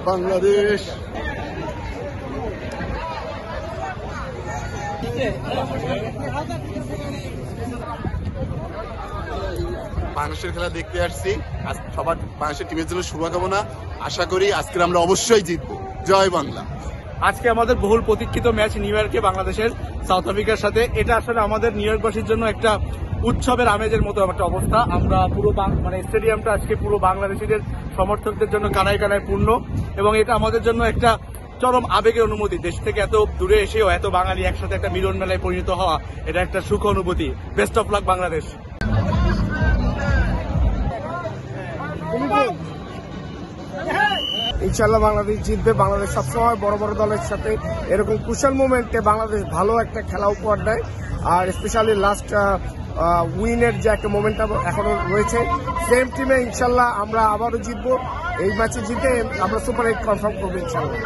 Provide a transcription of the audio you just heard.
বাংলাদেশ। বাংলাদেশের খেলা দেখতে আসছি, সবার বাংলাদেশের টিমের জন্য শুভকামনা। আশা করি আজকে আমরা অবশ্যই জিতবো। জয় বাংলা। আজকে আমাদের বহুল প্রতীক্ষিত ম্যাচ নিউ ইয়র্কে বাংলাদেশের সাউথ আফ্রিকার সাথে। এটা আসলে আমাদের নিউ ইয়র্কবাসীর জন্য একটা উৎসবের আমেজের মতো একটা অবস্থা। আমরা পুরো স্টেডিয়ামটা আজকে পুরো বাংলাদেশিদের সমর্থকদের জন্য কানায় কানায় পূর্ণ, এবং এটা আমাদের জন্য একটা চরম আবেগের অনুভূতি। দেশ থেকে এত দূরে এসেও এত বাঙালি একসাথে একটা মিলন মেলায় পরিণত হওয়া, এটা একটা সুখ অনুভূতি। Best of luck Bangladesh. ইনশাল্লাহ বাংলাদেশ জিতবে। বাংলাদেশ সবসময় বড় বড় দলের সাথে এরকম ক্রুশাল মোমেন্টে বাংলাদেশ ভালো একটা খেলা উপহার দেয়, আর স্পেশালি লাস্ট উইনের যে একটা মোমেন্টাম এখনো রয়েছে, সেম টিমে ইনশাল্লাহ আমরা আবারও জিতবো। এই ম্যাচে জিতে আমরা সুপার 8 কনফার্ম করবো ইনশাল্লাহ।